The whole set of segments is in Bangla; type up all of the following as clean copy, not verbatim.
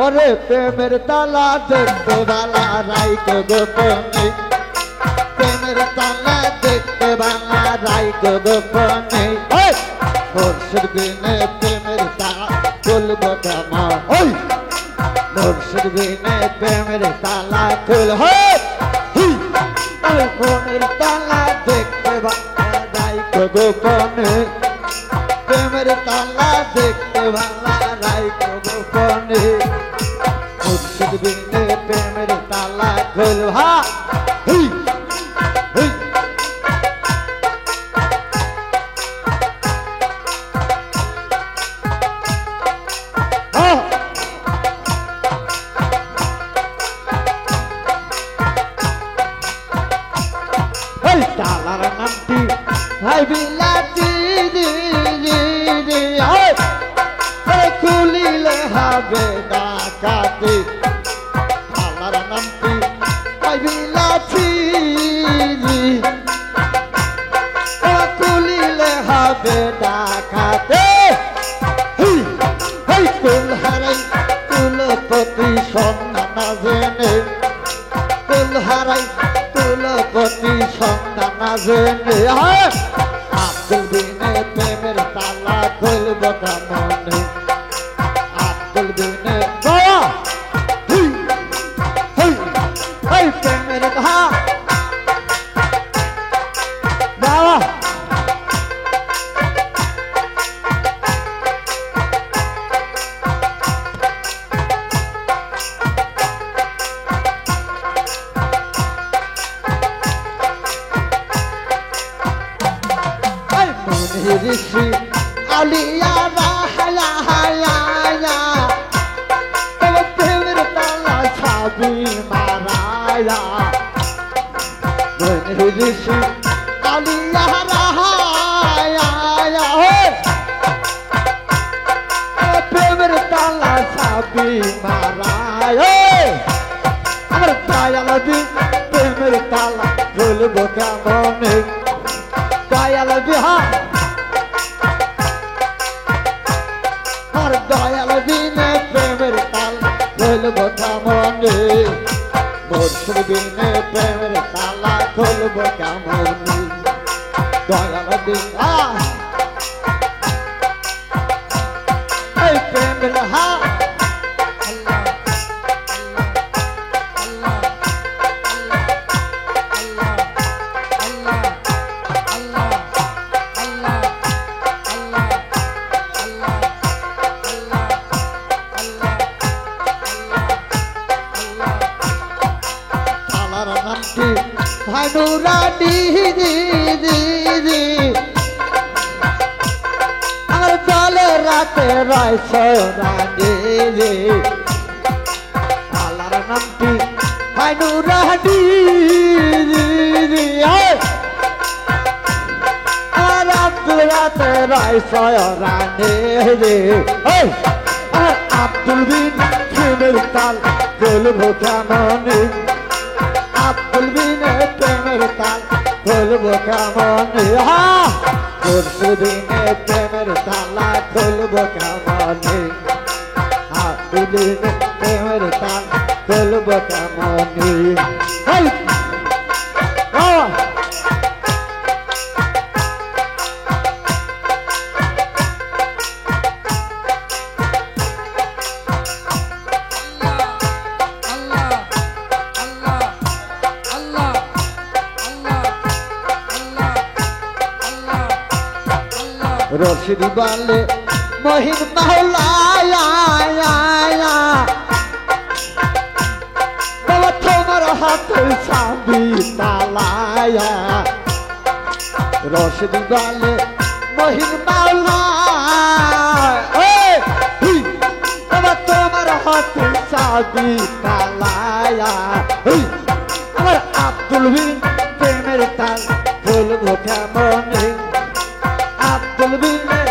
ওরে প্রেমের তালা দেখতে বালা রাইক গোপনে প্রেমের তালা দেখতে বালা রাইক গোপনে মুর্শিদ বিনে প্রেমের তালা খুলব কেমন মুর্শিদ বিনে প্রেমের তালা খুল প্রেমের তালা দেখতে বালা রাইক গোপনে প্রেমের তালা দেখতে বালা রাইক গোপনে মুর্শিদ বিনে প্রেমের তালা খুল তালার নামটি ভাই বিলাতি খুলিলে হবে ডাকাতি তালার নামটি ভাই বিলাতি খুলিলে হবে ডাকাতে কুল হারাই কুলপতি সন্ধান জেনে কুল হারাই কুলপতি সন্ধান জেনে আব্দুল বিনে প্রেমের তালা খুলব কেমনে আব্দুল বিনে প্রেমের বাবা ঋষি আলিয়া রাহায়া হায়া প্রেমের তালা ছাবি মারায়া ঋষি আলিয়া রাহায়া প্রেমের তালা ছাবি মারায় আমার দয়াল দিন প্রেমের তালা খুলব কেমনে দয়াল বিহা দয়াল বিনে প্রেমের তালা খুলব কেমনে মুর্শিদ বিনে প্রেমের তালা খুলব কেমনে দয়াল বিন প্রেমের ভানুরানি আমার দলে রাতে রায় সরানি আল্লাহর নামটি ভানুরানি আর আব্দুল রাতে রায় সরানি আব্দুল বিন প্রেমের তাল খুলব কেমনে আব্দুল বিনে প্রেমের তাল খুলব কেমনে মুর্শিদ বিনে প্রেমের তালা খুলব কেমনে আব্দুল বিনে প্রেমের তাল খুলব কেমনে রশিদ বালে মহিন মাওলায়া বাবা তোমার হাতে চাবি তালায়া রশিদ বালে মহিন মাওলায়া বাবা তোমার হাতে চাবি তালায়া আমার আব্দুল বিন প্রেমের তাল খুলব কেমনে আব্দুল বিনে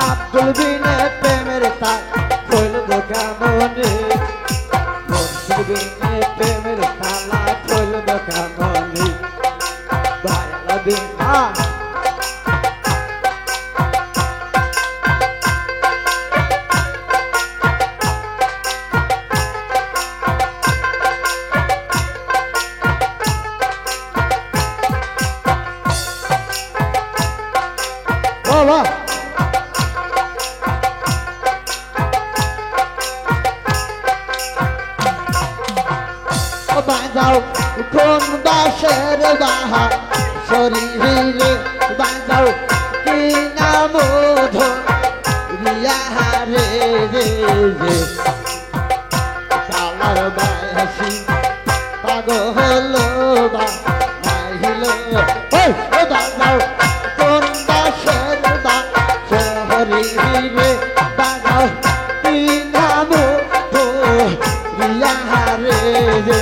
আব্দুল বিনে প্রেমের তাল খুলব কেমনে মুর্শিদ বিনে প্রেমের তালা খুলব কেমনে দয়াল বিন বাজাও কোন বাসের বাহা শরীরে বাজাও কি নাম রিয়া রে রে রে কালার বাসি পাগল বা মাইল ওই বাজাও কোন বাসের বা শরীরে বাজাও কি নাম রিয়া রে রে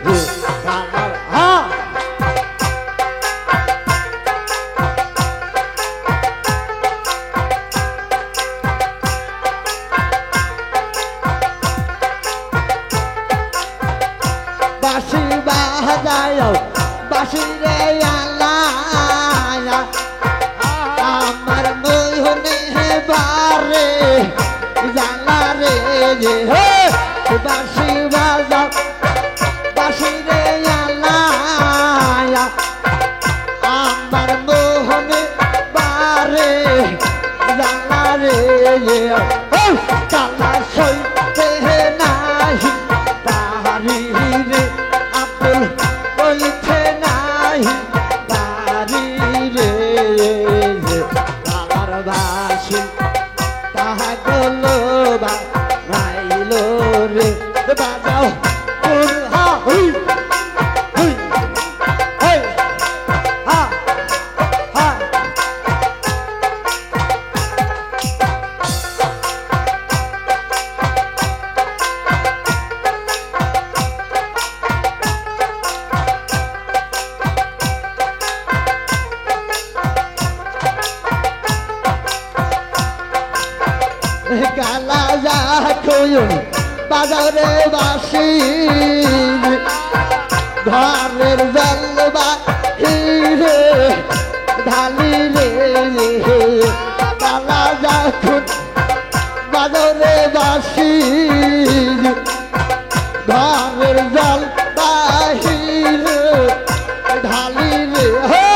রে কালার হ্যাঁ বাঁশি বাজায় বাঁশি রে আলায়া আমার মোহনে বারে জালা রে রে হে বাঁশি বাজাও বাঁশি রে আলায়া আমার মোহনে বারে জালা রে রে ও কালা সইতে নাহি পারি রে আব্দুল বলছে নাহি পারি রে আমার বাসি তাহা গলো বা রাইলো রে বাজাও হা হুই হুই হুই হা হা কালা যা খুয়ুন বাজারে বাসি ঘরের জলবা হিরে ঢালি রে কালা যা খুন বাজারে বাসি ঘরের জল বাহিরে ঢালি রে হে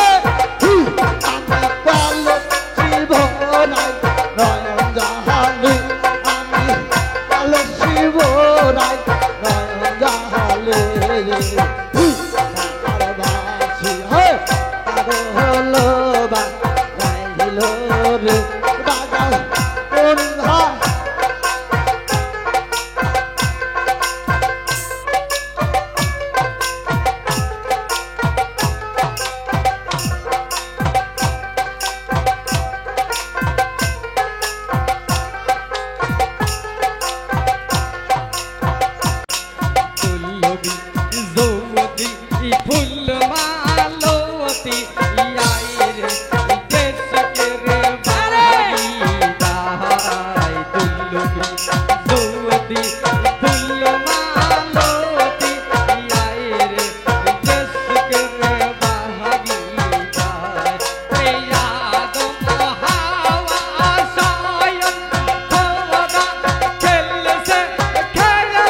আমার পাল জীবনাই নয়ন জাহালি আমি পাল শিবরাই নয়ন জাহালি আমার বাসি হে পাগল বা গাইল রে বাজাও কোন ঘা ফুলবি যৌবতী ফুল মালতী আইরে দেশকে রে বাড়ি দাই ফুলবি যৌবতী ফুল মালতী আইরে দেশকে রে বাড়ি দাই প্রিয়াদম হাওয়া সায়ন খোদা খেলছে খেলা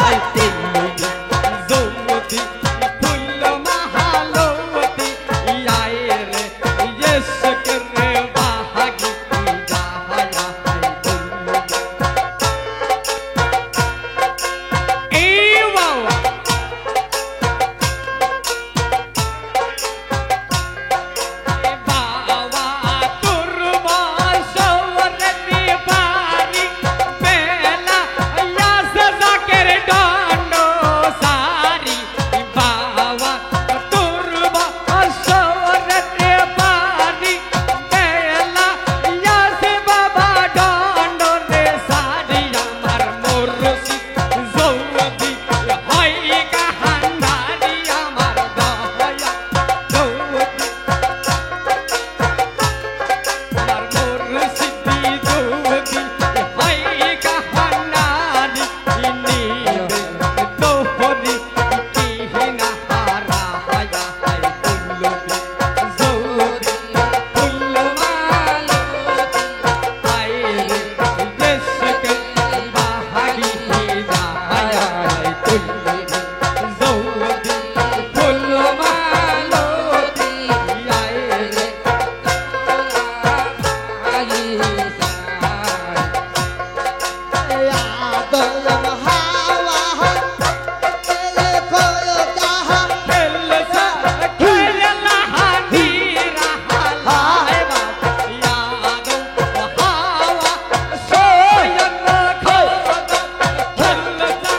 Hey! দয়াল হাওয়া তেলে কয় যাহা খেলসা খেললা হানিরা হালায় বাবা ইয়াদম হাওয়া সোয়ন খোদম খেলসা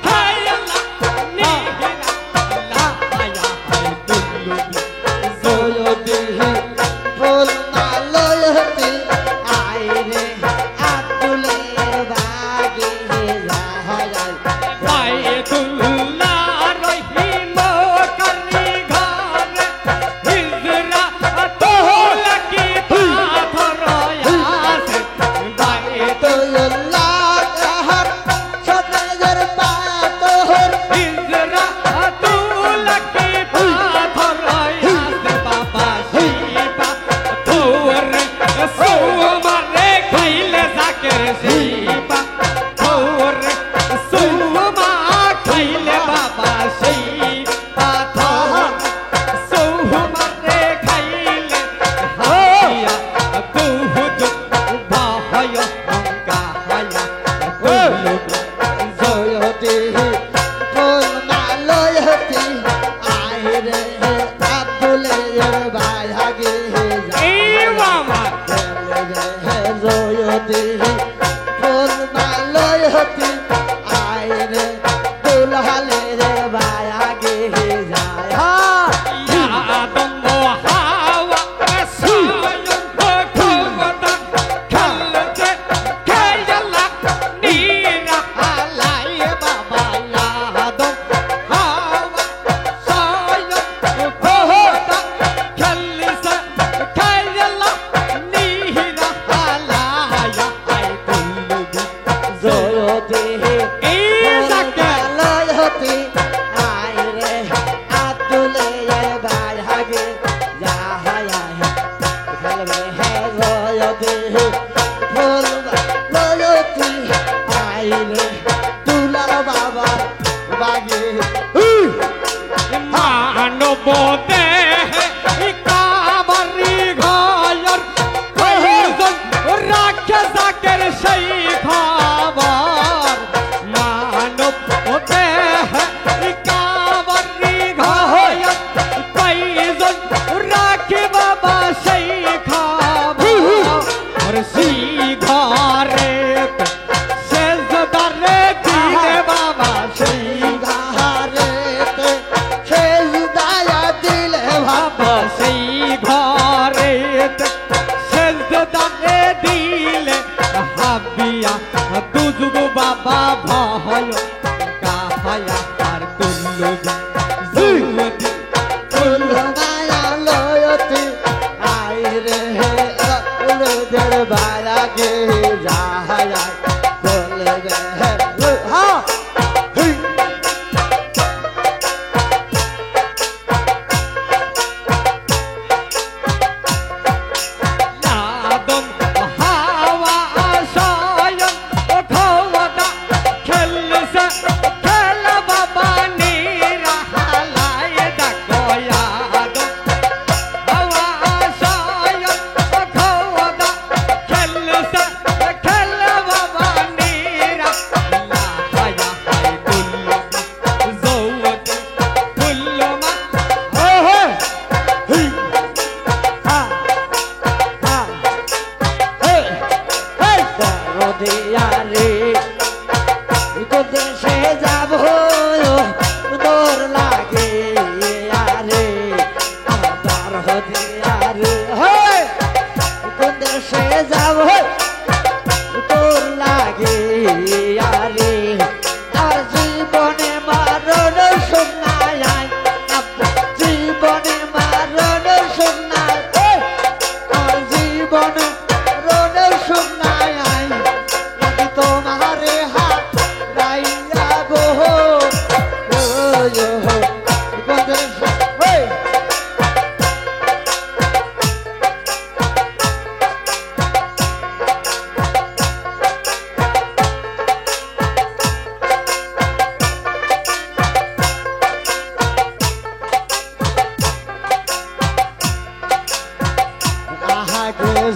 খেললা নিহিরা লায়া হায় দুল্লু জয়দেহি ফুল মালয়তি আইরে আব্দুলের বাগে যাহাই বাইতুল্লাহ রহিম করি ঘর হিজরা তোহলাকি পাথর আছে দয়াল্লাহ তাহার সতেজের পাতহর হিজরা তোহলাকি পাথর আছে বাবা শিবা তোর সোমারে খাইলে জাকের শিবা তোর সোমা খাইলে বাবা শিবা তোর সোমারে খাইলে হাইয়া দুহুদ বাহায় গাহায়া জয়দেহি ফুল মালয়তি আইরে আব্দুলের বাগে এই মামা জয়দেহি ফুল মালয়তি আইরে দুলহালের বাগে যায় ইয়াদম হাওয়া সোয়ন খোদা খেলতে খেললা নিরা হালায় বাবা ইয়াদম হাওয়া সোয়ন খোদা খেলসা খেললা নিরা হালায় আই দুল্লু জয়দেহি এই জাকে মালয়তি আইরে আব্দুলের বাগে যায় খেলবে হে জয়দেহি ফুল মালয়তি আইরে দুলাল বাবার বাগে মানব দেহে কাবারি ঘর কয়জন রাখে জাকের সেই খবর মানব দেহে কাবারি ঘর কয়জন রাখে বাবা সেই খবর সেই ঘরে সেজদারে দিলে বাবা সেই ঘরেতে সেজদায়া দিলে বাবা সেই ঘরে সেজদারে দিলে হাবিয়া দুজুগ বাবা ভয় গাহায়া আর তুল্লু জুমতি ফুল মালয়তি আইরে আব্দুলের বাগে যায় বলবে হ্যাঁ ইয়াদম হাওয়া সোয়ন খোদা খেলসা খেল বাবা নিরা হালায় দেখো ইয়াদম হাওয়া সোয়ন খোদা খেলসা খেল বাবা নিরা লায়া হায় দুল্লু জৌত ফুল্লমা দিয়ারে দেশে যাব তোর লাগে আরে আমার দিয়ারে দেশে যাব তোর লাগে আরে আর জীবনে মারণ শোনায় জীবনে মারণ শোনায় আর জীবনে রণ শোনায় তোমারে হাত রাইয়া গো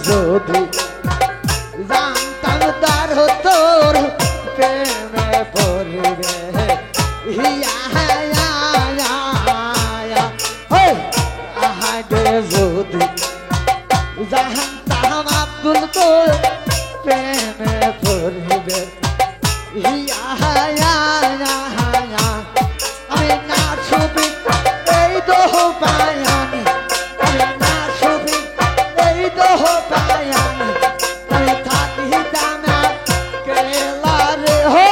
যদি জানতাম তার তোর প্রেম ইয়া ইয়া ইয়া ইয়া আমি না ছবি এই দোহ পায়ানি আমি না ছবি এই দোহ পায়ানি আমি থাকি দামা কেলা রে হো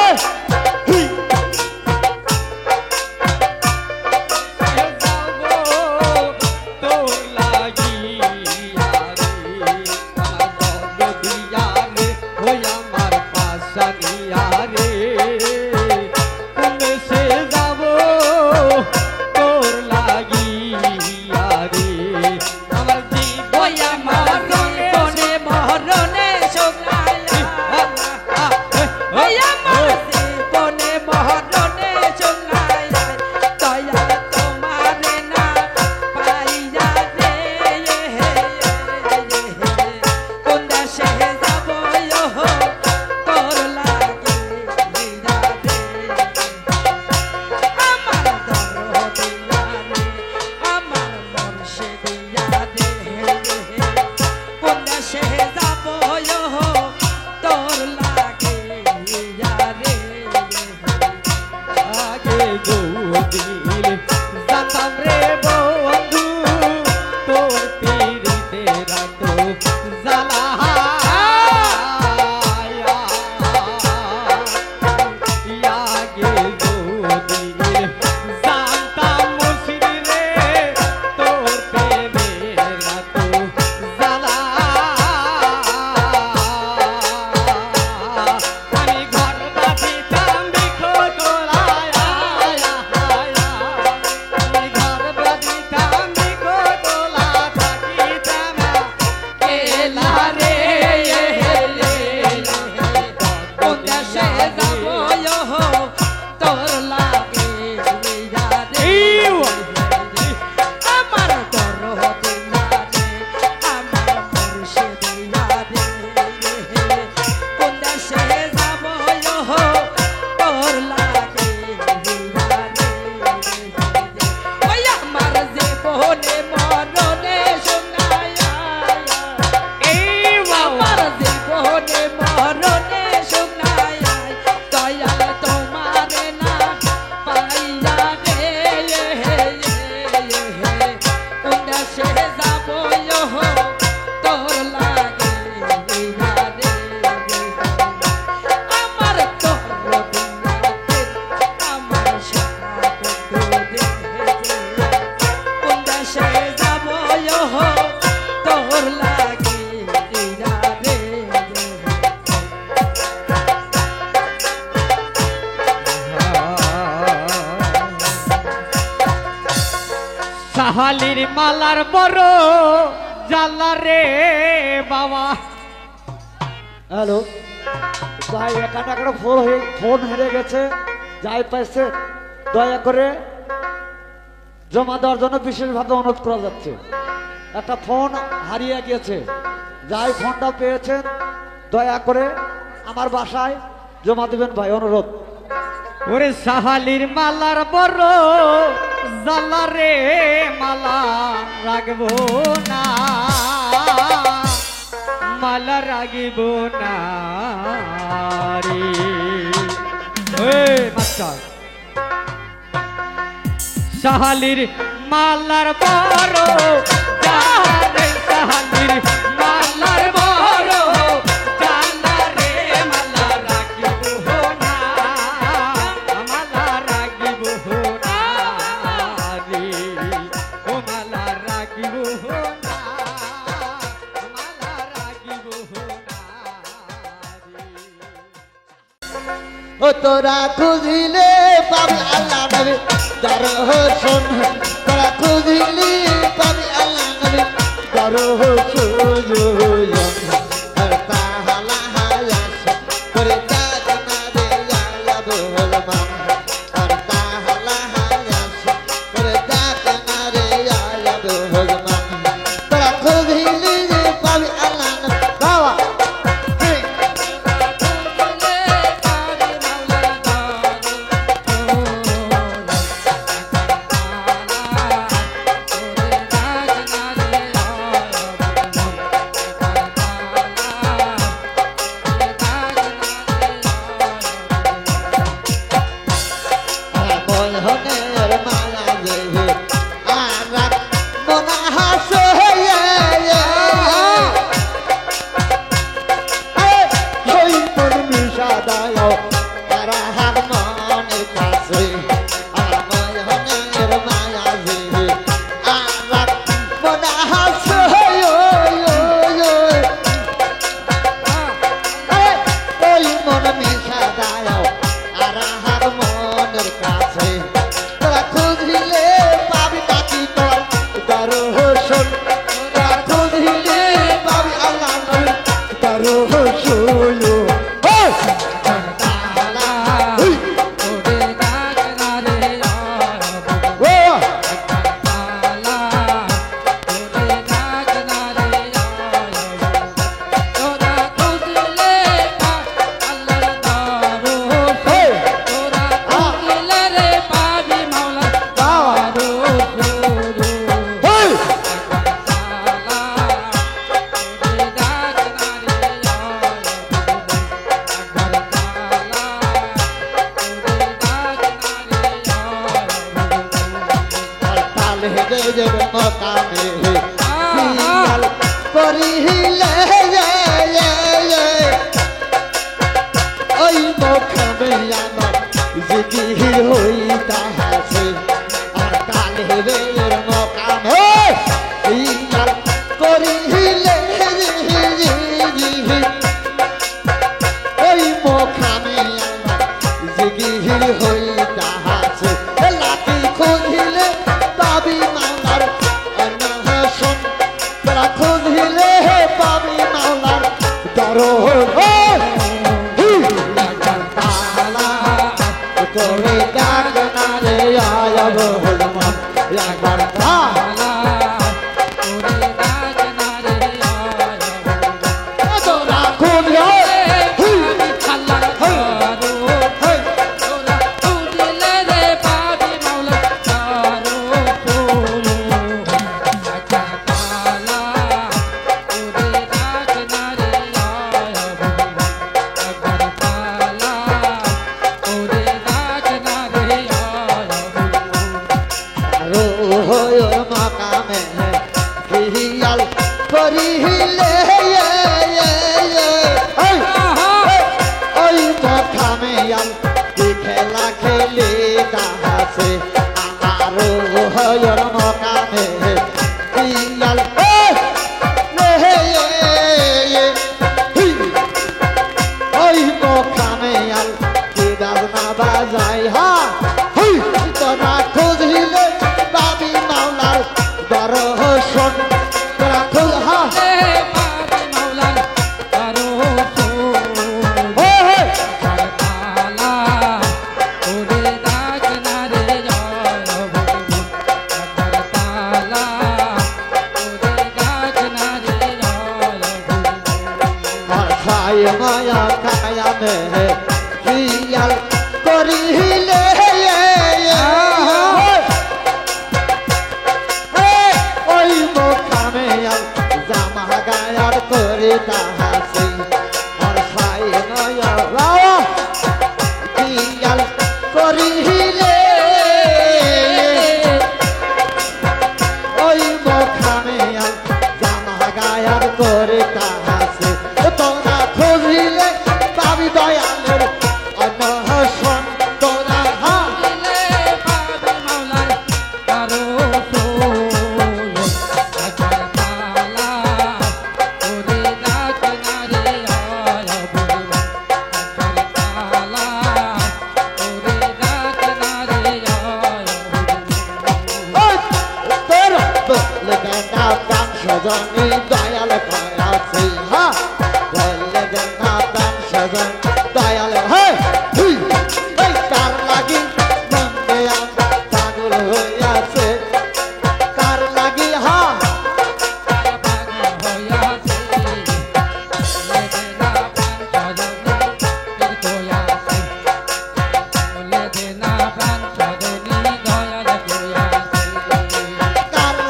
সাহালির মালার বড় জালা রে বাবা। হ্যালো ভাই, এখানে একটা ফোন হেরে গেছে, যাই পাইছে দয়া করে জমা দেওয়ার জন্য বিশেষভাবে অনুরোধ করা যাচ্ছে। একটা ফোন হারিয়ে গিয়েছে, যাই ফোনটা পেয়েছেন দয়া করে আমার বাসায় জমা দেবেন ভাই, অনুরোধ। ওরে সাহালির মালার বড় জালা রে, মালা রাখবো না, মালা রাগিব না রে। মাস্টার সাহালির মালার বড় জালা রে, সাহালির মালার বড় জালা রে, মালা রাগিব না, মালা রাগিব না রে, ও মালা রাগিব না, মালা রাগিব না রে। ও তোরা খুঁজিলে পাবি আল্লাহ নবী দর্শন, তোরা খুঁজিলি পাবি আল্লাহ নবী দর্শন। আর তাহলা হায়াস করে ডাক না রে ইয়া বলমান, আর তাহলা হায়াস করে ডাক না রে ইয়া বলমান। তোরা খুঁজিলি পাবি আল্লাহ নবী বাবা। নিজের মকামে খিয়াল করিলে ওই মকামে আমার জিকির হইতাছে আর তালেবের মকামে খিয়াল করিলে ওই মকামে আমার জিকির হইতাছে লাঠি খুঁজিলে পাবি মাওলার অন্নহাসন তোরা খুঁজিলে পাবি মাওলার দরদ করে ডাক না রে আয়াব হলমান একবার তোরা খুঁজে মাকামে খিয়াল করিলে ওই মকামে কি খেলা খেলে তাহাছে আরো হয়র মকামে খিয়াল ওই মকামে কি বাজনা বাজাই হা তোরা খুঁজিলে পাবি মাওলার দরশন তোরা খুঁজ হা মায়া কায়া মে খিয়াল করিলে ওই মোকামে জামা গায়ার করে তাহাসি আর সাই নয়া রাওয়া খিয়াল করিলে ওই মোকামে জামা গায়ার করে তাহাসি তোরা খুঁজিলে পাবি দয়ালের অন্নহাসন তোরা তোরা বলে না প্রাণ সজনী দয়াল কয়াছি হা বলে না প্রাণ সজন দয়াল হে তার লাগি মন্দে পাগল হইয়াছে তার লাগি হা তার লাগিয়া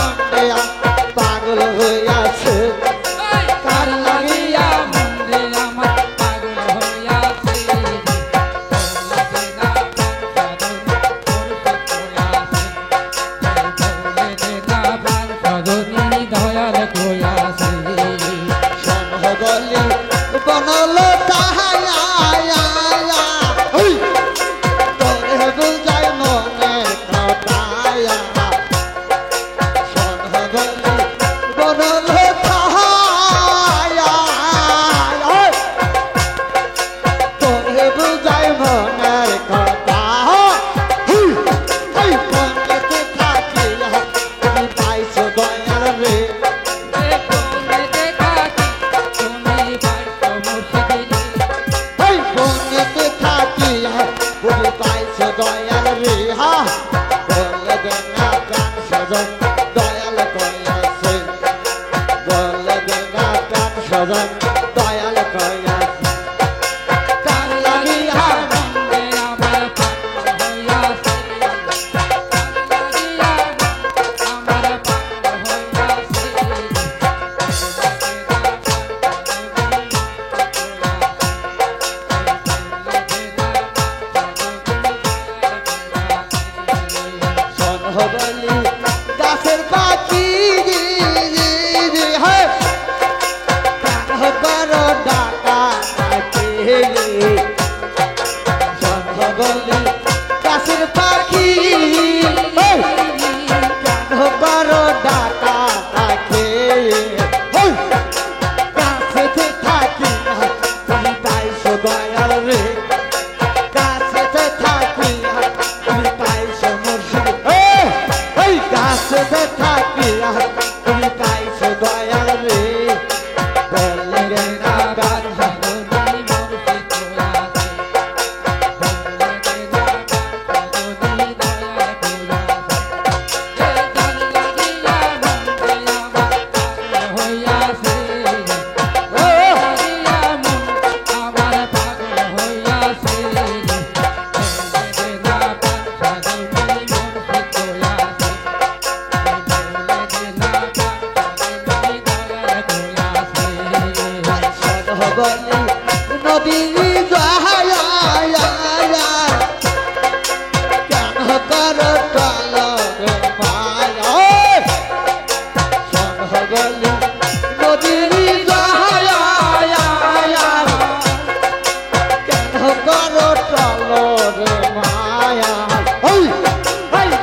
মন্দে পাগল হইয়াছে তার লাগিয়া সনহবলি বনল তাহায়া তোরে বুঝাই মনের কথায়া সনহবলি বনল তাহায়া তোরে বুঝাই মনের কথা এই মনেতে থাকিয়া তুমি পাইছো দয়াল রে এই মনেতে থাকিয়া তুমি পাইছো দয়াল রে হা বলে দেনা প্রাণ সজন দয়াল কয়াছে বলে দেনা প্রাণ সজন দয়াল কয়াছে তার লাগিয়া সনহবলি আছে না পান সাজনী মুর্শিদ আছে না পান সাজনী দয়াল আছে সদবলি নদী কেন কর টল রে মায়া সদবলি নদী কেন কর টল রে মায়া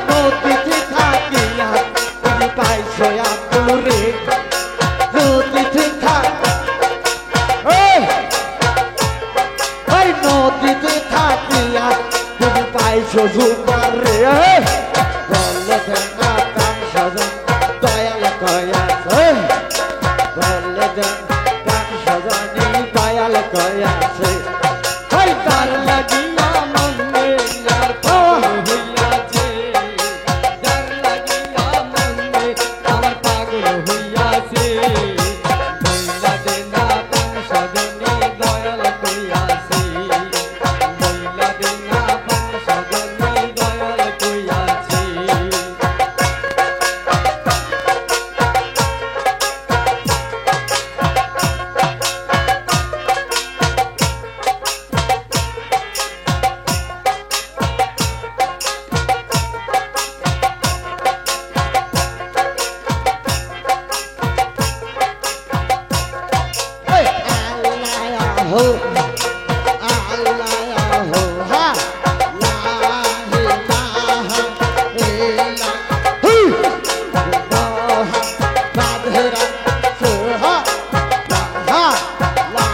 নদীতে থাকিয়া তুমি পাইছো আতুরে নদীতে থাক নদীতে থাকিয়া তুমি পাইছো জুপার রে বললে না কাম সজন দয়াল কয়াছে বললে কাম সজনী দয়াল কয়াছে তার লাগিয়া মনে আর পাগল হইয়াছে যার লাগিয়া মনে আমার পাগল হইয়াছে বইলা দে না পান সাজনী দয়াল কইয়াছে বইলা দে না পান সাজনী দয়াল কইয়াছে হো আল্লাহ হো হা লা ইলাহা ইল্লা হু বাদরা সুহা লা লা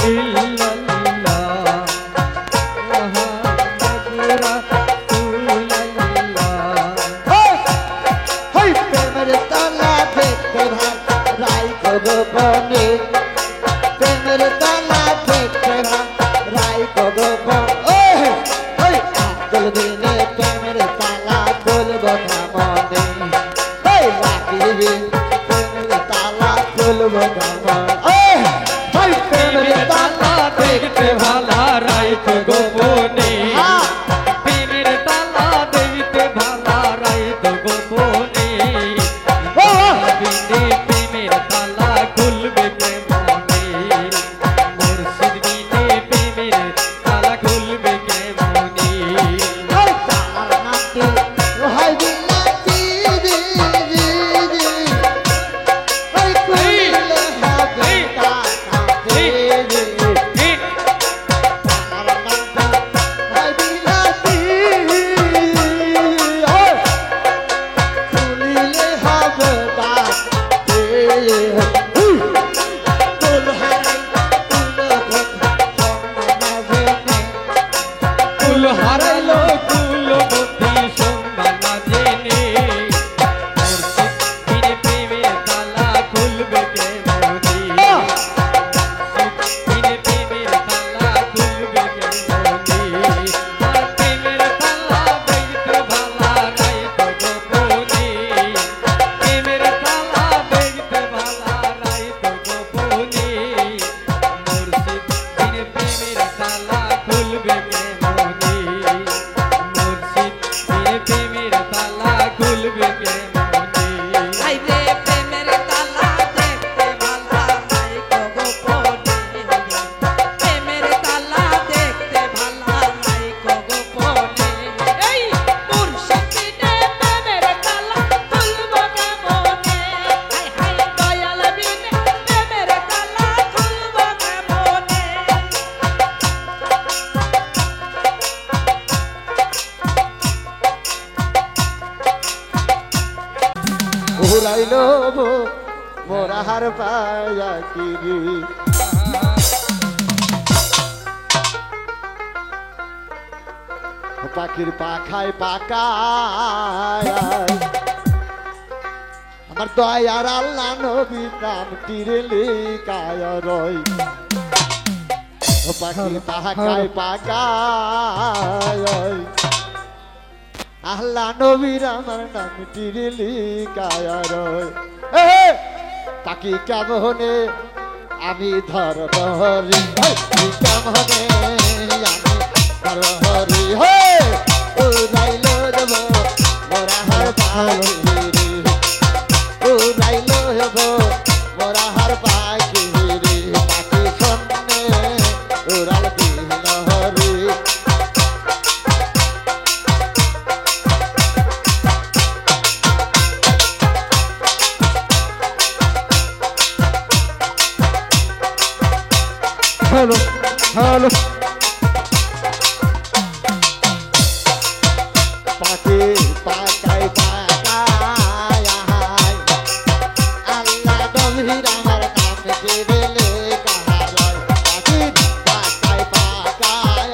ইল্লাল্লাহ মুহাম্মাদুর রাসূলুল্লাহ হই প্রেমের তালা দেখতে ভাই রাই গোপনে প্রেমের তালা দেখতে ভাই রাই গোপনে ওই আকুল দিনে প্রেমের তালা খুলব কামনে ওই রাখিবি প্রেমের তালা খুলব কামনে ওই প্রেমের তালা দেখতে ভালা রাইত গোপনে প্রেমের তালা দেখতে ভালা রাইত গোপনে বিনে প্রেমের তালা খুলবে কেমনে মুর্শিদ বিনে প্রেমের তালা খুলবে কেমনে তার নামটি রহাই বিল্লাতি জি জি জি ওই কুইলে হবে তাকাতে জি তার নামটি রহাই বিল্লাতি ওই কুইলে হবে তাকাতে তুল হারাই তুল কুল হারাইলো কুল গতি সন্ধান না জেনে মুর্শিদ বিনে প্রেমের তালা খুলবে কেমনে বিনে প্রেমের তালা খুলবে কেমনে আর প্রেমের তালা দেখতে ভালা রাইত গোপনে প্রেমের তালা দেখতে ভালা রাইত গোপনে মুর্শিদ বিনে প্রেমের তালা খুলবে কেমনে মুর্শিদ বিনে প্রেমের তালা খুলবে কেমনে আইরে প্রেমের তালা দেখতে ভালা নাই গো গোপনে প্রেমের তালা দেখতে ভালা নাই গো গোপনে এই মুর্শিদ বিনে প্রেমের তালা খুলব কেমনে হাই হাই দয়াল বিনে প্রেমের তালা খুলব কেমনে ঘুরাইল মোরা হার পায়া কিরি পাখির পাখায় পাকায় আমার দয়ার আল্লাহ নবী নাম তীরে লিখায় রয় পাখির পাখায় পাকায় আল্লাহ নবীর আমার নাম তীরে লিখায় রয় পাখি কেমনে আমি ধরহরি কেমনে আমি ধরহরি হে উড়াইল যাব মোরা হার পাখি উড়াইল যাব মোরা হার পাখি রে পাখি সন্নে উড়াল দিল হরি হ্যালো হ্যালো পাখি পাকাই পাকায় আল্লাহ নবীর আমার নাম দিলে কাহারয় পাখি পাকাই পাকায়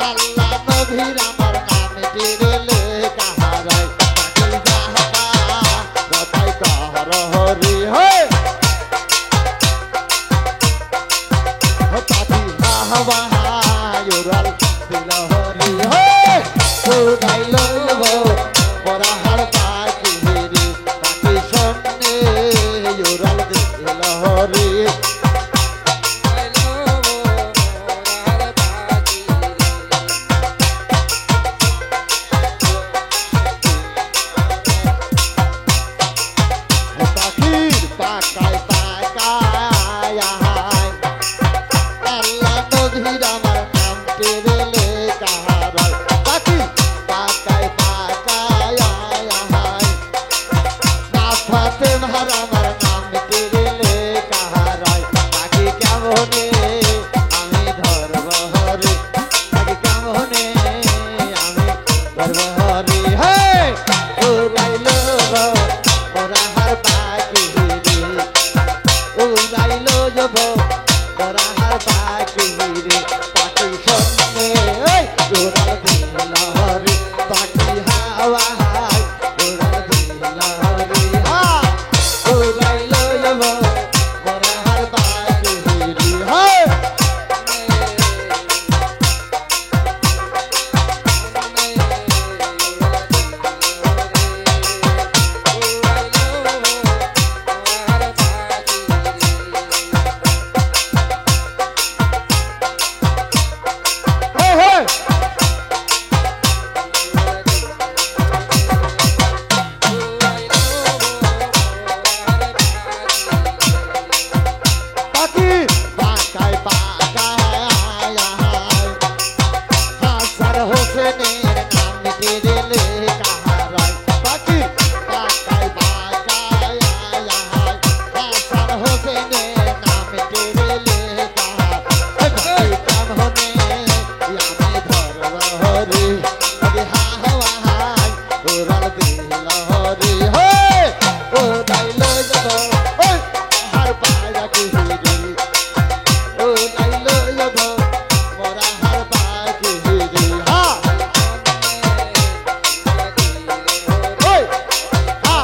আল্লাহ নবীর আমার নাম দিলে কাহারয় পাখি যাহা কথাই কাহার হরি হয় পাখি হাওয়া উড়াল দিল হরি হয় উড়াইল যাব মোরা হার পাখি রে পাখি সন্নে উড়াল দিল হরি পাখির পাকায় পাকায় আল্লাহ নবীর আমার নাম পেরেলে কাহারয় পাখি পাকায় পাকায় না ফাতে মার আমার নাম পেরেলে কাহারয় পাখি কেমনে আমি ধরব হরি পাখি কেমনে আমি ধরব হরি হে উড়াইল মোরা হার পাখি রে উড়াইল যাব মোরা হার পাখি রে পাখি সন্নে উড়াল দিল হরি পাখি হাওয়া উড়াল দিল হরি উড়াইল যাব মোরা হার পাখি রে হে হে পাখি পাকায় পাকায় হাসান হোসেনের নাম দিলে কাহারয় পাখি পাকায় পাকায় হাসান হোসেনের নাম দিলে কাহারয় পাখি কেমনে আমি ধরব হরি পাখি হাওয়া উড়াল দিল হরি হে উড়াইল যাব হার পাখি রে উড়াইল যাব মোরা হার পাখি রে হা ওই হা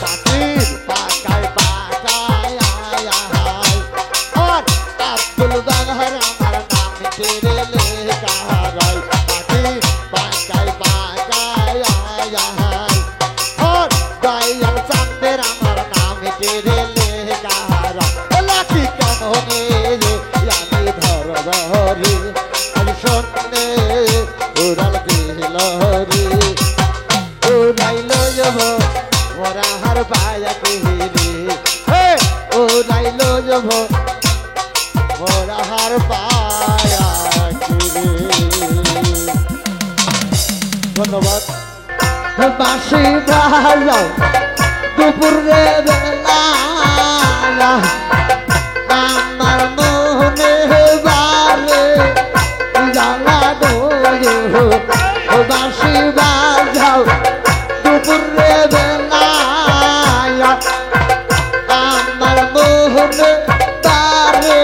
পাখির পাকায় পাকায় আর আব্দুল বাহার আমার নাম তেরেলে কাহারয় পাখির পাকায় পাকায় আর দয়াল চাঁদের আমার নাম তেরেলে কাহারয় লাখি কেমনে রে আমি ধরব হরি আমি সন্নে উড়াল দিল হরি উড়াইল যাব মোরা হার পাখি রে হে উড়াইল যাব মোরা হার পাখি রে ধন্যবাদ বাঁশি বাজাও দুপুরে বেলা আমার মনে বারে জ্বালা ডোরে বাঁশি বাজাও দুপুরে বেলা আমার মোহনে তারে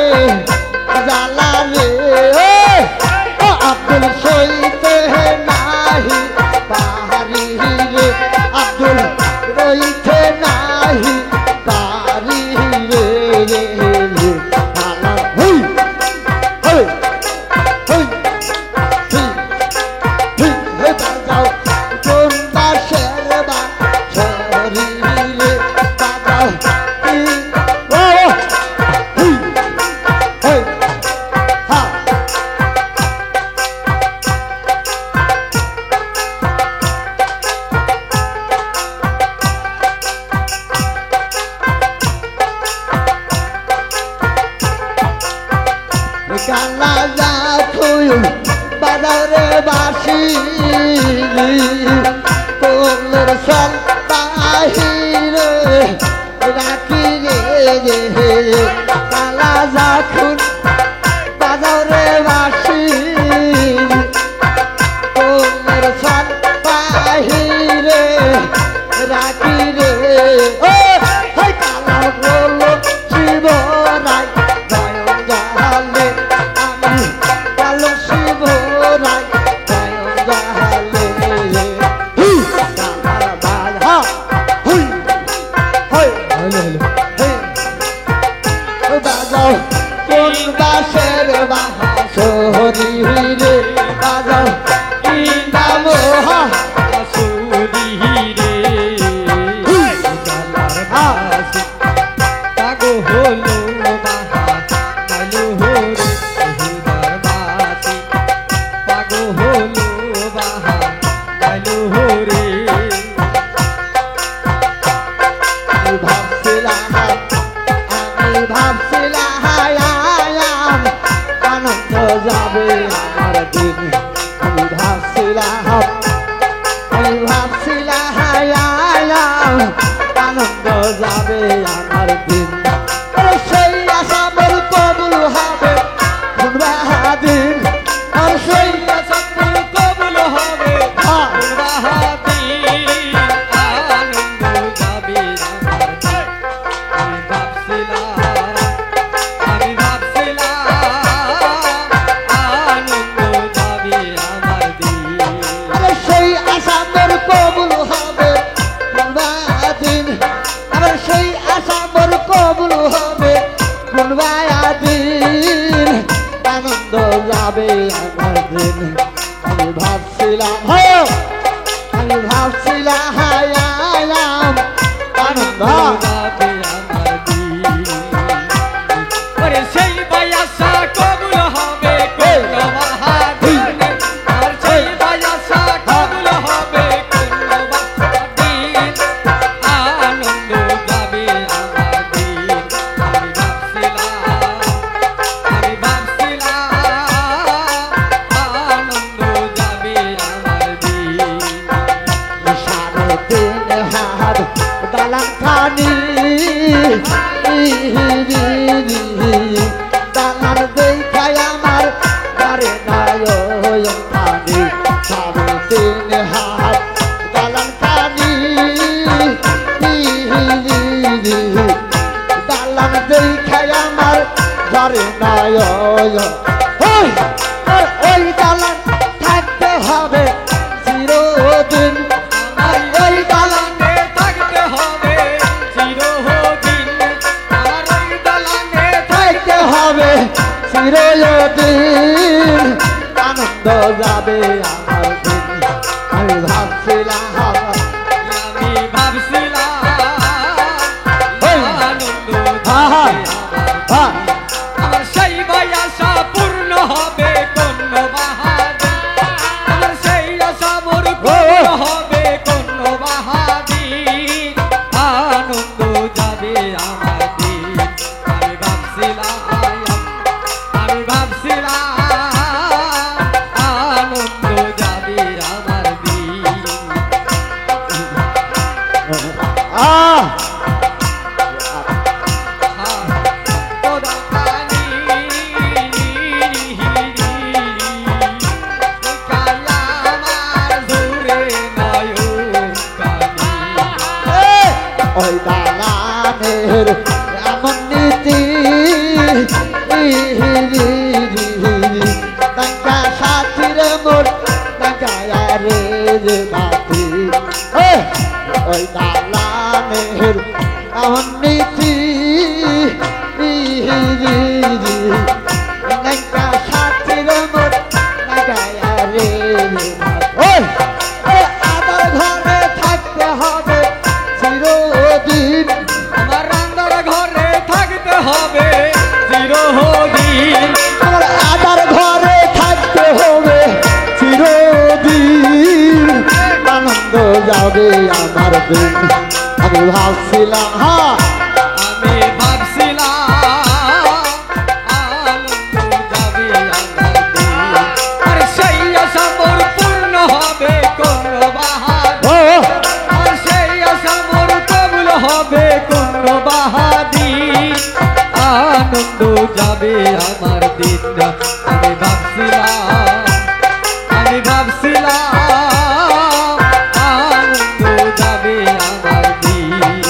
জ্বালা রে আব্দুল সইতে নাহি পাহাড়ি রে আব্দুল রইতে নাহি পারি রে কালা যাখুই বাজারে বাসি কোলের সল বাহিরে রাখি রে কালা যাখুন বাজারে বাসি কোলের সল বাহিরে রাখি রে ও হাই কালা বলো শিবরাই নয়ন জাহালে আমি কালো শিবরাই নয়ন জাহালে কালার বাধা হুই হই বাজাও কোন বাসের বাঁশরি রে বাজাও কি নাম হা আমি ভাবছিলাম আনন্দ যাবে আমার দিন আমি ভাবছিলাম আনন্দ যাবে আমার দিন আরে সেই আশা মোর কবুল হবে দিন আর সেই আশা মোর কবুল হবে আরে সেই আশা মোর কবুল হবে দিন আবার সেই আশা মোর কবুল হবে দিন আনন্দ যাবে আমার দিন আমি ভাবছিলাম আনন্দ সেই বায়াসা কবুল হবে কোন বাহাদিন আর সেই বায়াসা কবুল হবে কোন বাহাদিন আনন্দ যাবে আমার দিন আমি ভাবছিলাম আনন্দ যাবে আমার দিন সাড়ে তিন হাত দালান খানি দালান দেখাই আমার বারে নয়ন খানি সাড়ে তিন হাত দালান খানি দালান দেখাই আমার বারে নয়ন ওই দালান থাকতে হবে চিরদিন আমার ওই দালানে থাকতে হবে চিরদিন আমার ওই দালানে থাকতে হবে চিরদিন আনন্দ যাবে আমার দিন আমি ভাবছিলাম আমি ভাবছিলাম আনন্দ আহা, আহা। আমার সেই আশা পূর্ণ হবে কোন বাহাদিন আমার সেই আশা মোর পূর্ণ হবে কোন বাহাদিন আনন্দ যাবে আমার দিন আমি ভাবছিলাম আনন্দ যাবে আমার দিন আহ ওই দালানের এমন নীতি তাঙ্কা সাথীর মোর তাঙ্কা রে যে বাতি ওই দালানের এমন নীতি তাঙ্কা সাথীর মোর তাঙ্কা রে যে বাতি আদার ঘরে থাকতে হবে চিরদিন আমার রান্দার ঘরে থাকতে হবে চিরদিন আমার আদার ঘরে থাকতে হবে চিরদিন আনন্দ যাবে আমার দিন আমি ভাবছিলাম আমি ভাবছিলাম আনন্দ যাবে আমি ভাবছিলাম আনন্দ যাবে আমার দিন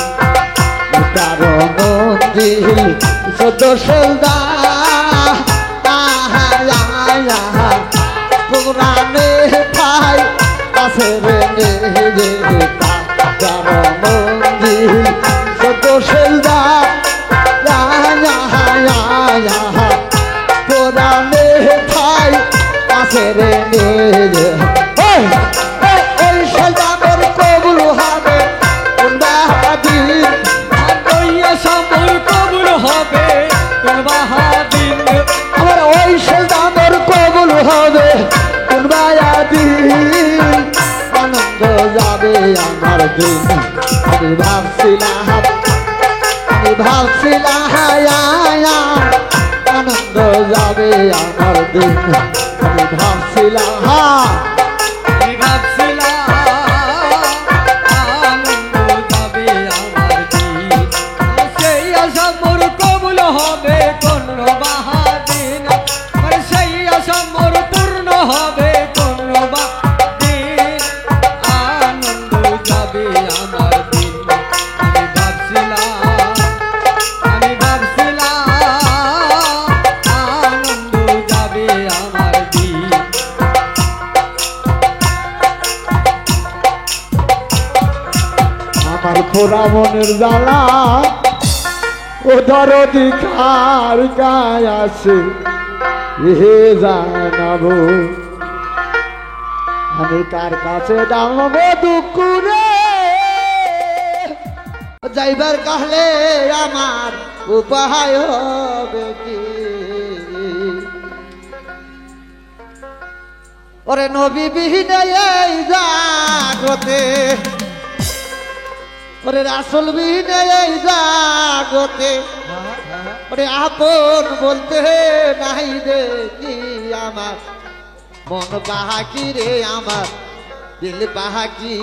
তার মন্দির সদস্যদা পুরানে ঠাই আছে রে তার মন্দির সদস্যদা পুরানে ঠাই আছে রে ওই সদামের কবুল হবে দিন সম্বর কবুল হবে কোন বাহাদিন আমার ওই সদামের কবুল হবে কোন দিন আনন্দ যাবে আমার দিন আমি ভাবছিলাম আনন্দ যাবে আমার দিন আমি ভাবছিলাম আমি ভাবছিলাম আনন্দ যাবে আমার দিন সেই আশা মোর কবুল হবে কোন বাহাদিন সেই আশা মোর পূর্ণ হবে কোন বাহাদিন আনন্দ যাবে আমার দিন আমি ভাবছিলাম আনন্দ যাবে আমার দিন আমার খোরা মনের জ্বালা ও দরদিকার গায় আছে হে জানাবো আমি কার কাছে জানাবো দুঃখ রে যাইবার কাহলে আমার উপায় হবে কি ওরে নবী বিহীনে এই জাগতে ওরে রাসূল বিহীনে এই জাগতে ওরে আপন বলতে নাই দেখি আমার মন বাহাকি রে আমার দিল বাহাকি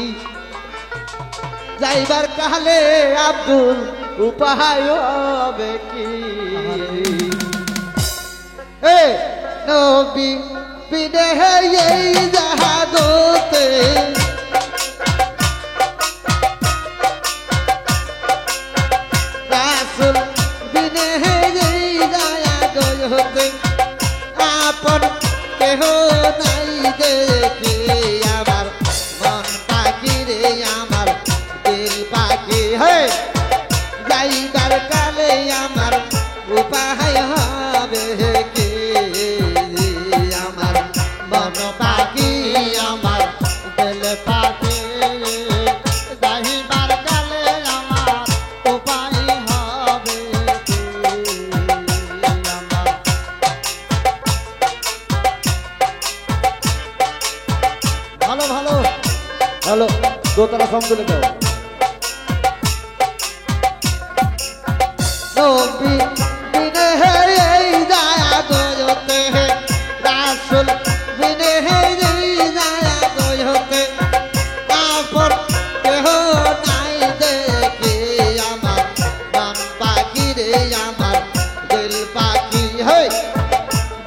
যাইবার কালে আব্দুল উপায় হবে কি এ নবী বিনে এই জাহাগতে রাসূল বিনে এই জাহাগতে আপন কেহ নাই দেখি আমার মন পাখি রে আমার দিল পাখি হে যাইবার কালে আমার উপায় হবে কি আমার মন পাখি আমার দিল পাখি যাইবার কালে আমার উপায় হবে কি আমার ভালো ভালো ভালো দোতলা সঙ্গ তুলে দাও নবী বিনে এই জায়া গয়তে রাসূল বিনে এই জায়া গয়তে আপন কেহ নাই দেখি আমার মন পাখি রে আমার দিল পাখি হে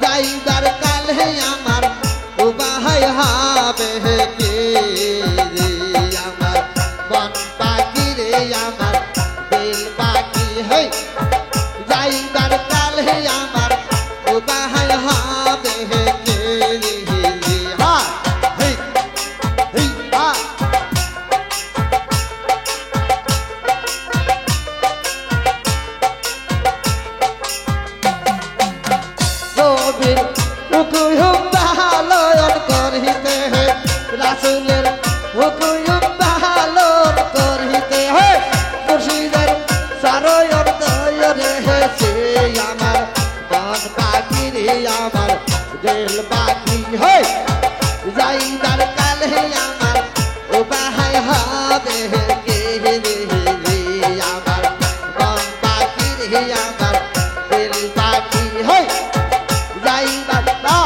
যাইবার কালে আমার উপায় হবে কি আমার মন পাখি রে আমার দিল পাখি হে যাইবার কালে আমার উপায় হবে কি হা হে হে হা নবীর হুকুম পালন করিতে হে রাসূলের হুকুম পালন করিতে হে মুর্শিদের সারয়র দয়রে হে সে আমার মন পাখি রে আমার দিল পাখি হে যাইবার কালে আমার উপায় হবে কে রে আমার মন পাখি রে আমার দিল পাখি হে যাইবার না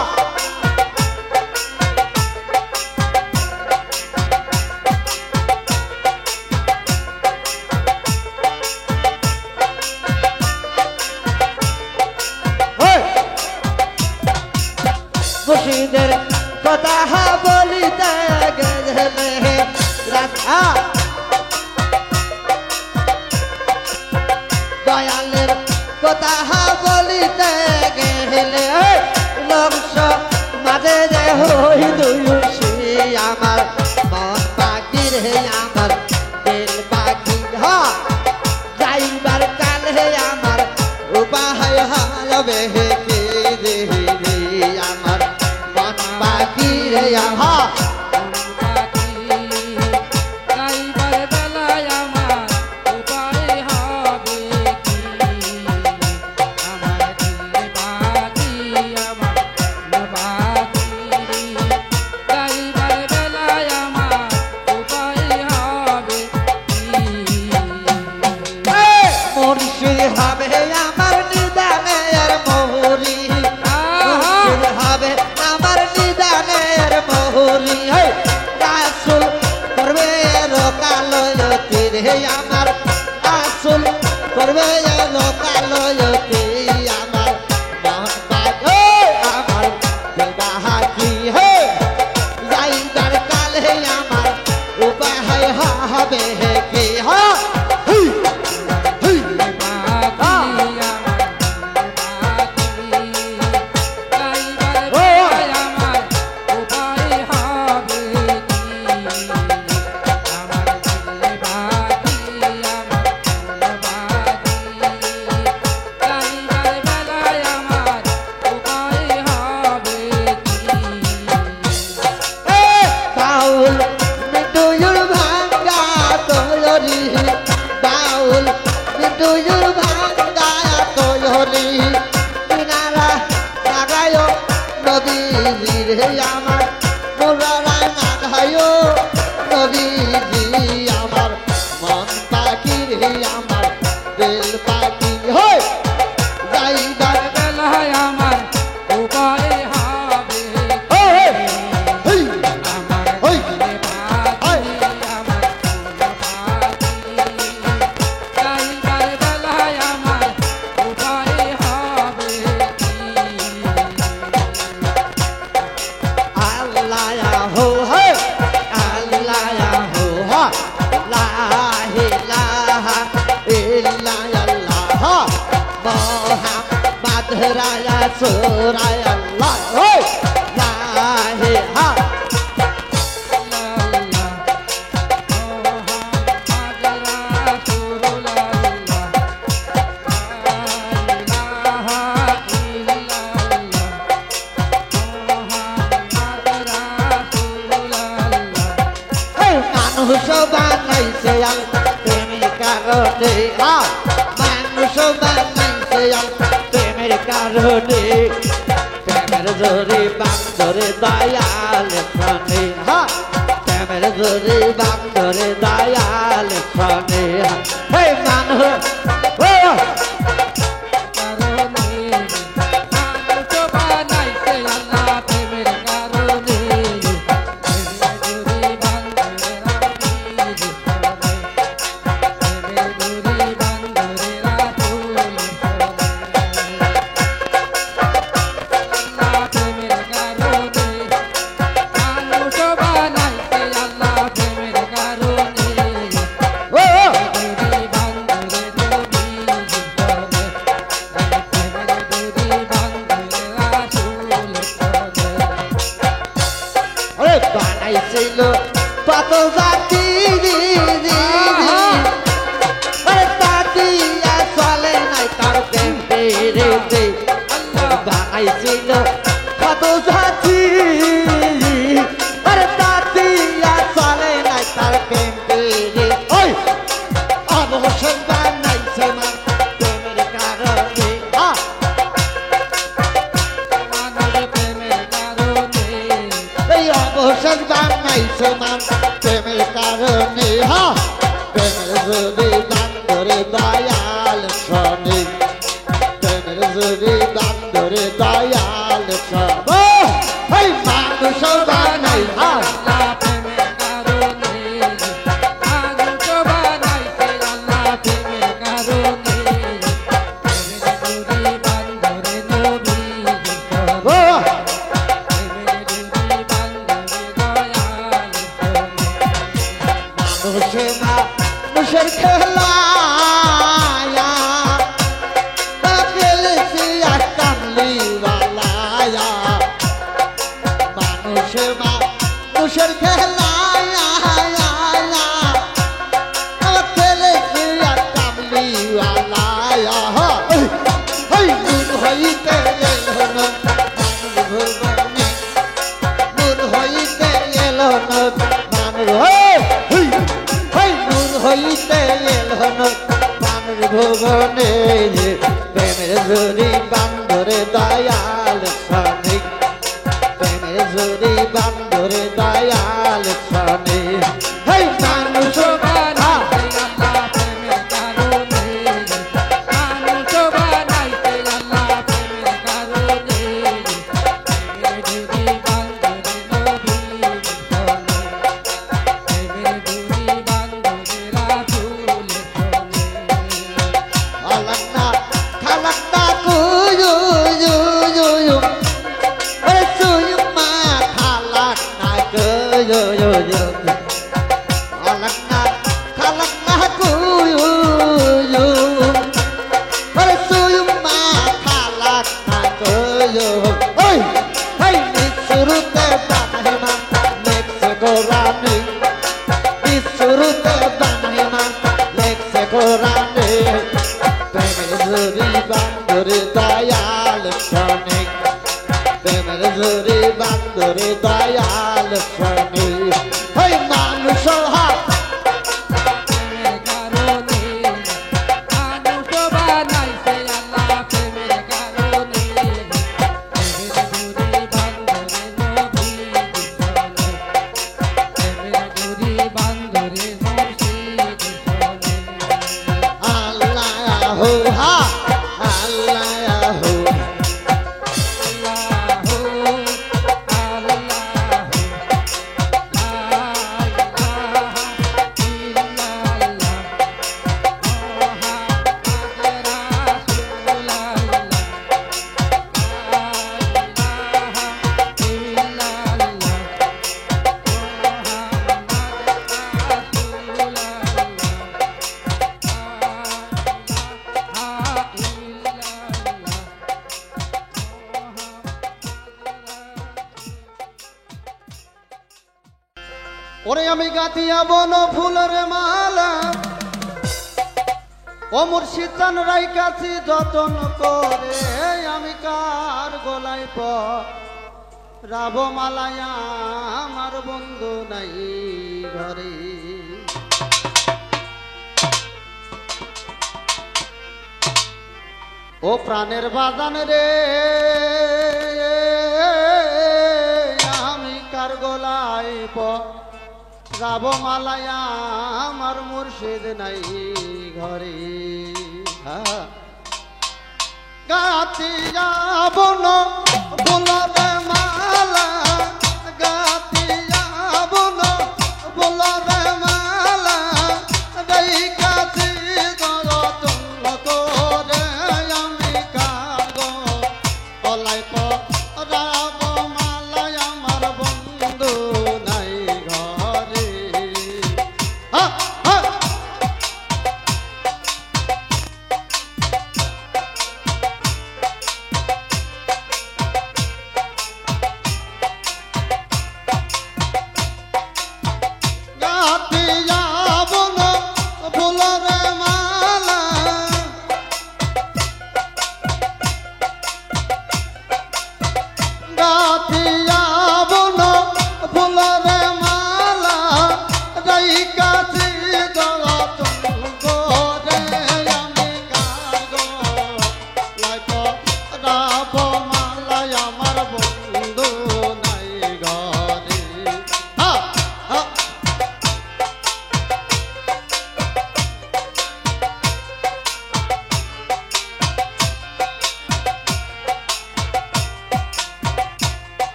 খুশিদের কথা বলিতে গেলে রাখা দয়ালের কথা বলিতে গেলে লক্ষ মাঝে যে হই দুষি আমার মন পাখি রে আমার দিল পাখি যাইবার কাল হে আমার উপায় হবে কে রে রে আমার মন পাখি রে আমার মুর্শিদ হবে আমার নিদানের মহুরি মুর্শিদ হবে আমার নিদানের মহুরি রাসূল করবে লোকালয়তি রে আমার রাসূল করবে লোকালয়তি আমার মন পাগল আমার দিলবাহাকি হে যাইবার কাল হে আমার উপায় হবে কি বাউল মিটুয়ুর ভাঙ্গা তোরি বাউল মিটুয়ুর ভাঙ্গা তোরি কিনারা লাগায় নবীজি রে আমার মোরারা লাগায় নবীজি আমার মন পাখি রে আমার দিল পাখি হয় যাইবার বেলায় আমার উপায় হবে আমার ওই দিলে বাকি আমার যাইবার বেলায় আমার উপায় হবে আল্লাহ হো হে আল্লাহ হো হা লা ইলাহা ইল্লাল্লাহ মুহাম্মদ রাসূলুল্লাহ হে লা ইলাহা মানুষ বানাইছে প্রেমের কারণে মানুষ বানাইছে প্রেমের কারণে প্রেমের জোরে বান্দরে দয়াল প্রাণে প্রেমের জোরে বান্দরে দয়াল প্রাণে হে মানুষ বানাইছিল কত জাতি তাতিয়া চলে নাই তার প্রেম পেরেছে বানাইছিল কত জাতি তাতিয়া চলে নাই তার প্রেম পেরে অবশ্যই বানাইছে না প্রেমের কারণে এই অবশ্যই বানাইছে না প্রেমের কারণে প্রেমের যদি বান্দরে দয়াল শোনে প্রেমের যদি বান্দরে দয়াল শোনে এই মানুষ বানাই মানুষের খেলা আমার ছেলে কামলিওয়ালা নূর হইতে এলো না ভুবনে নূর হইতে এলো না মানুষ নূর হইতে এলো না মানুষ ভুবনে প্রেমের জুড়ি বান্ধরে দয়াল সনে প্রেমের জুড়ি বান্ধরে দয়াল সনে মানুষ দয়াল সনে প্রেমের জুড়ি বান্ধরে দয়াল সনে মানুষ ওরে আমি গাঁথিয়া বন ফুলের মালা ও মুর্শিদ চান রাই কাছি যতন করে আমি কার গলায় রাব মালায়া আমার বন্ধু নাই ঘরে ও প্রাণের বাজান রে আমি কার গলায় রাব মালায়া আমার মুর্শিদ নাই ঘরে গাতিয়া বন বোলারে মালা গাতিয়া বন বোলারে মালা রাই কাছি যতন করে আমি কার গলায় রাব মালায় আমার বন্ধু নাই ঘরে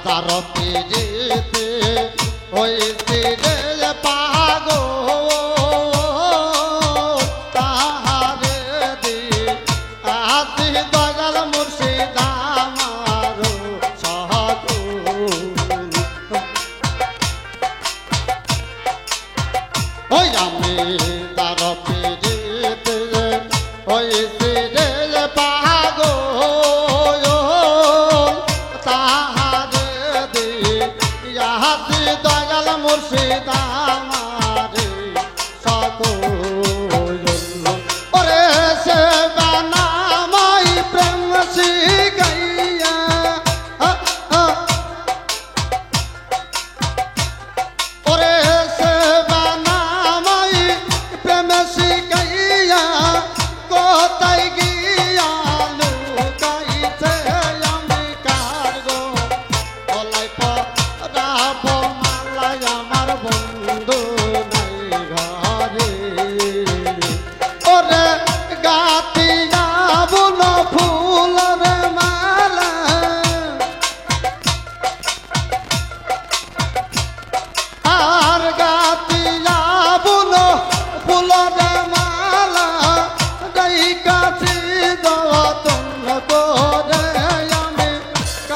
তারতে যেতে হয়েছে রে পাগো তাহারে দি আতি দয়াল মুর্শিদ আমার সাধু ওই আমি তারতে যেতে হয়েছে রে পাগো তাহারে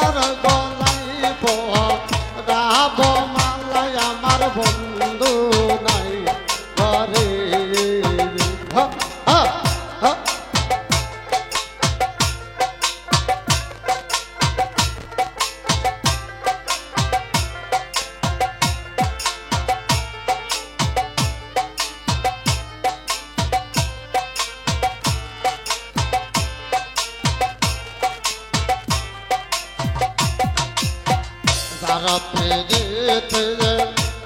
কার গলাই পরাব মালাই আমার বন্ধু নাই ঘরে হা হা হা যারা প্রেরিত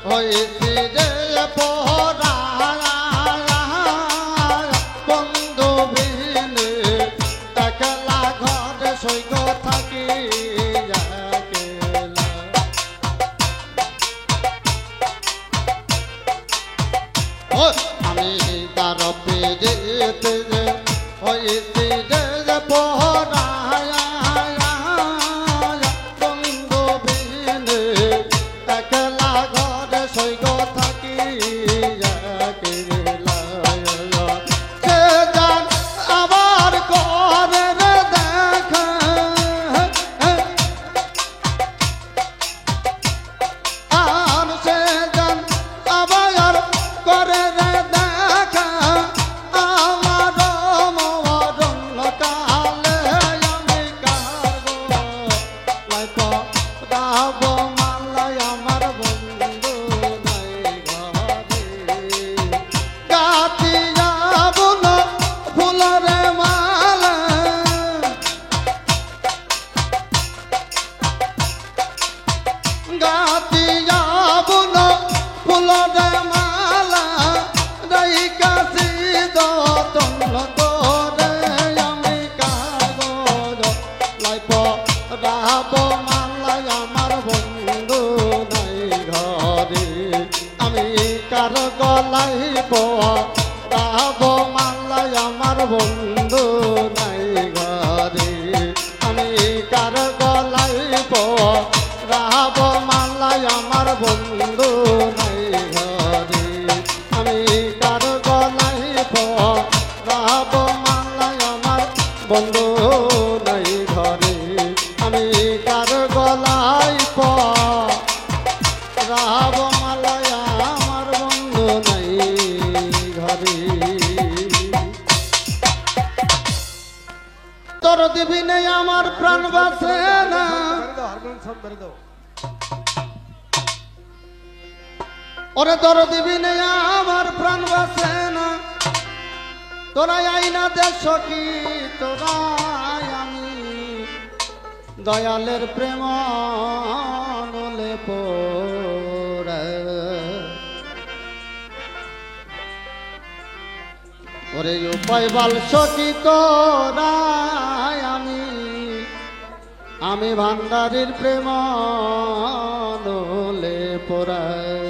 হয়েছে যে পরা বন্ধু বিনে একলা ঘরে সৈক থাকি একলা। ও আমি তার প্রেরিত হয়েছে যে পরা একলা ঘরে সৈগ থাকি একলা। সে জান আবার করে রে দেখা আর সে জান আবার করে রে দেখা আমার মরণ কালে আমি কারো লাইক রাব মালাই আমার বন্ধু নাই ঘরে গাতিয়া বুল ফুলরে মালা গাতিয়া বুল ফুলরে মালা রাই কাছি যতন করে আমি কাগজ লাইপ রাব মালাই আমার বন্ধু নাই ঘরে আমি কার গলাই পরাব মালাই আমার বন্ধু নাই ঘরে আমি কার গলাই পরাব মালাই আমার বন্ধু নাই ঘরে আমি কার গলাই পরাব মালাই আমার বন্ধু নাই ঘরে আমি কার গলাই পরাব মালাই আমার বন্ধু নাই ঘরে। তোর দিবি নেই আমার প্রাণ বাসে না ওরে তোর দিবি নেই আমার প্রাণ বাসে না তোরাই আইনা দেশ কি তোরাই আমি দয়ালের প্রেম নলে পড়ে ওরে উপায় বাল সখী তোরাই আমি ভান্ডারির প্রেম নলে পড়ায়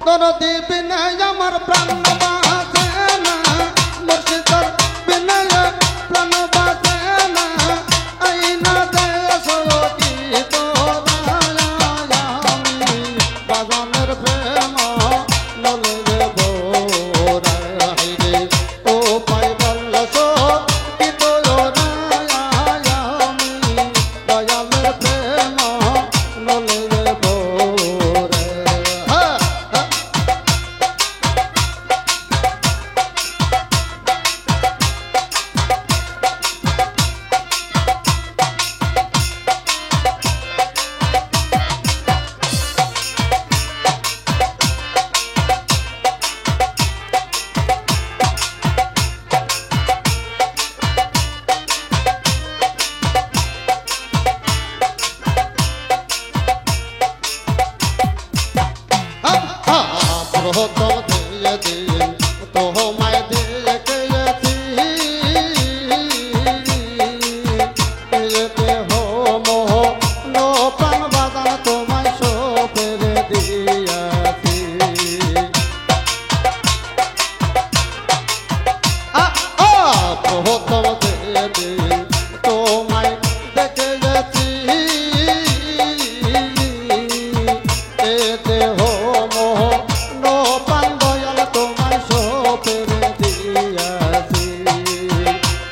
তোর দিবি নাই আমার প্রাণ বাসে না মুর্শিদার বিনয় প্রাণ বাসে না আইনা দেশ কি তোরা আমি বাগানের প্রেম নলে বোরাই রে ও পাই বল কি তোরা আমি দয়ালের প্রেম নলে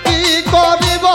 কি করিব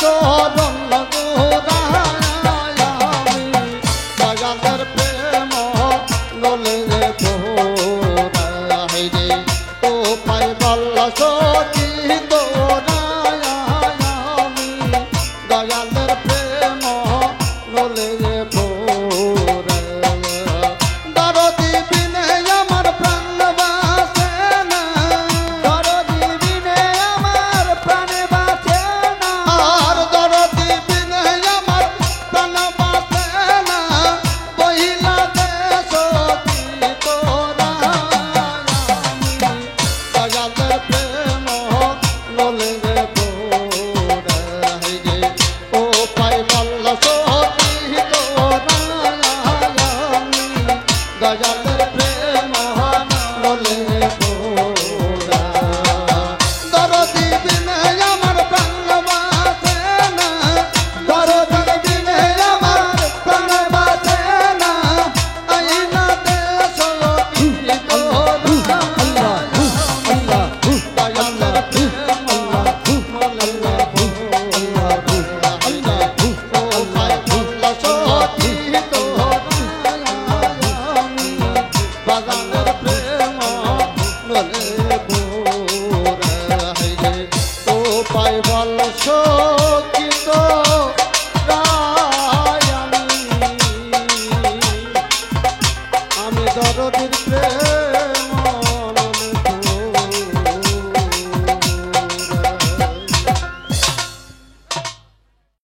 চরণ গোদায় আমি দয়ালের প্রেম নলে তোরাই রে ও পাই বল্ল সখী তোরাই আমি দয়াল